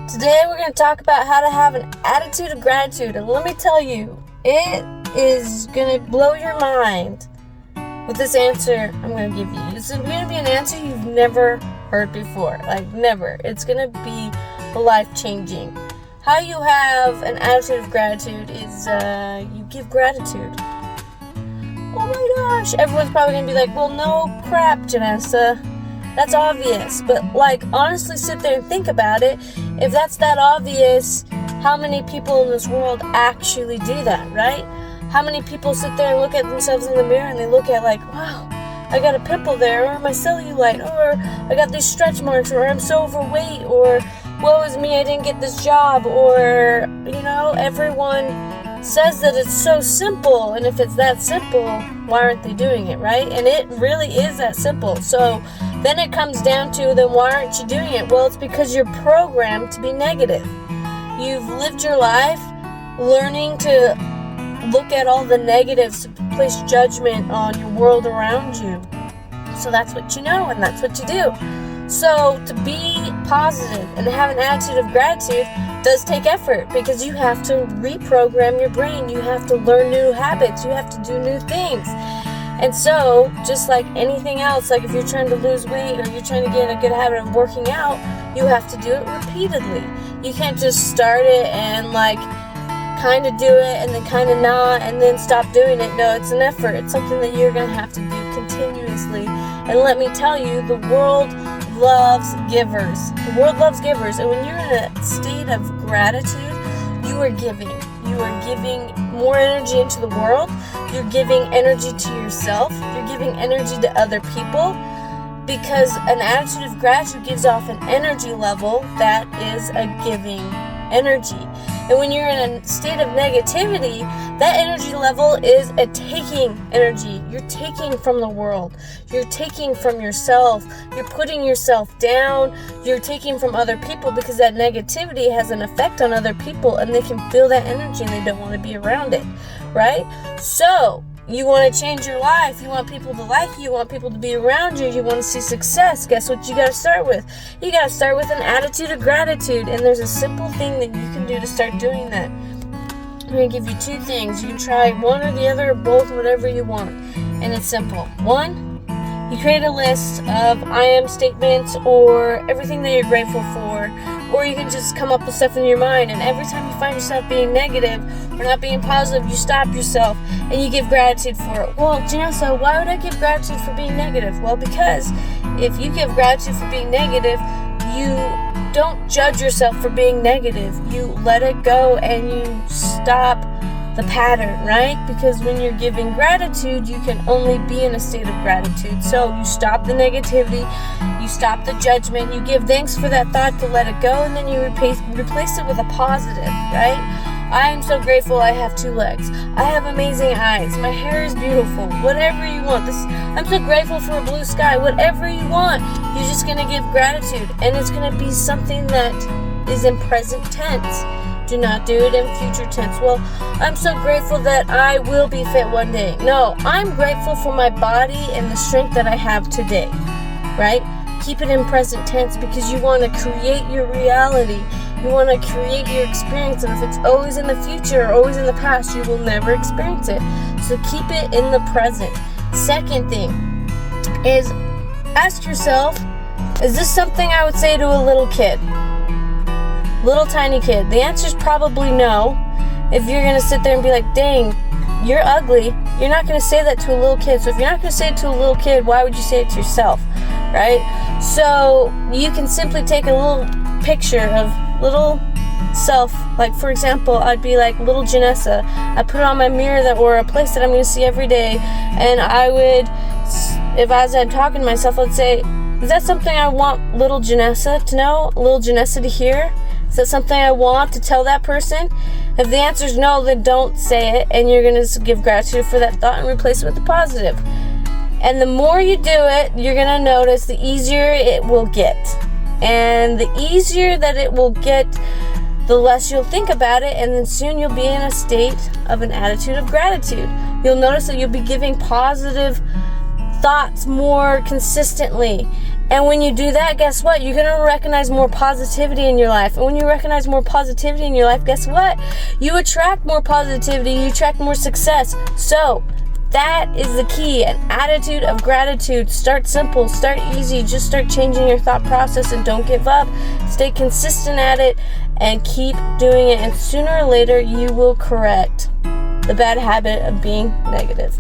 Today we're going to talk about how to have an attitude of gratitude. And let me tell you, it is going to blow your mind with this answer I'm going to give you. It's going to be an answer you've never heard before. Like, never. It's going to be life-changing. How you have an attitude of gratitude is you give gratitude. Oh my gosh. Everyone's probably going to be like, well, no crap, Janessa. That's obvious. But, honestly sit there and think about it. If that's that obvious, how many people in this world actually do that, right? How many people sit there and look at themselves in the mirror and they look at wow, I got a pimple there, or my cellulite, or I got these stretch marks, or I'm so overweight, or woe is me, I didn't get this job, or, everyone says that it's so simple, and if it's that simple, why aren't they doing it, right? And it really is that simple. So then it comes down to, then why aren't you doing it? Well, it's because you're programmed to be negative. You've lived your life learning to look at all the negatives, to place judgment on your world around you. So that's what you know, and that's what you do. So to be positive and have an attitude of gratitude does take effort, because you have to reprogram your brain. You have to learn new habits. You have to do new things. And so, just like anything else, like if you're trying to lose weight or you're trying to get a good habit of working out, you have to do it repeatedly. You can't just start it and kind of do it and then kind of not and then stop doing it. No, it's an effort. It's something that you're going to have to do continuously. And let me tell you, the world loves givers. The world loves givers. And when you're in a state of gratitude, you are giving. You are giving more energy into the world. You're giving energy to yourself. You're giving energy to other people, because an attitude of gratitude gives off an energy level that is a giving energy. And when you're in a state of negativity, that energy level is a taking energy. You're taking from the world. You're taking from yourself. You're putting yourself down. You're taking from other people, because that negativity has an effect on other people, and they can feel that energy and they don't want to be around it, right? So you want to change your life. You want people to like you. You want people to be around you. You want to see success. Guess what you got to start with? You got to start with an attitude of gratitude. And there's a simple thing that you can do to start doing that. I'm going to give you two things. You can try one or the other, or both, whatever you want. And it's simple. One, you create a list of I am statements or everything that you're grateful for. Or you can just come up with stuff in your mind, and every time you find yourself being negative or not being positive, you stop yourself and you give gratitude for it. Well, Janessa, why would I give gratitude for being negative? Well, because if you give gratitude for being negative, you don't judge yourself for being negative. You let it go and you stop the pattern, right? Because when you're giving gratitude, you can only be in a state of gratitude. So you stop the negativity, you stop the judgment, you give thanks for that thought to let it go, and then you replace it with a positive, right? I am so grateful I have two legs. I have amazing eyes. My hair is beautiful. Whatever you want. I'm so grateful for a blue sky. Whatever you want. You're just going to give gratitude, and it's going to be something that is in present tense. Do not do it in future tense. Well, I'm so grateful that I will be fit one day. No, I'm grateful for my body and the strength that I have today, right? Keep it in present tense, because you want to create your reality. You want to create your experience. And if it's always in the future or always in the past, you will never experience it. So keep it in the present. Second thing is, ask yourself, is this something I would say to a little kid? Little tiny kid? The answer is probably no. If you're going to sit there and be like, dang, you're ugly, you're not going to say that to a little kid. So if you're not going to say it to a little kid, why would you say it to yourself, right? So you can simply take a little picture of little self. Like, for example, I'd be like little Janessa. I put it on my mirror, or a place that I'm going to see every day, and I would, if as I'm talking to myself, I'd say, is that something I want little Janessa to know? Little Janessa to hear? Is that something I want to tell that person? If the answer is no, then don't say it, and you're going to give gratitude for that thought and replace it with a positive. And the more you do it, you're going to notice the easier it will get. And the easier that it will get, the less you'll think about it, and then soon you'll be in a state of an attitude of gratitude. You'll notice that you'll be giving positive thoughts more consistently, And when you do that, guess what? You're going to recognize more positivity in your life. And when you recognize more positivity in your life, guess what? You attract more positivity. You attract more success. So that is the key. An attitude of gratitude. Start simple. Start easy. Just start changing your thought process and don't give up. Stay consistent at it and keep doing it. And sooner or later, you will correct the bad habit of being negative.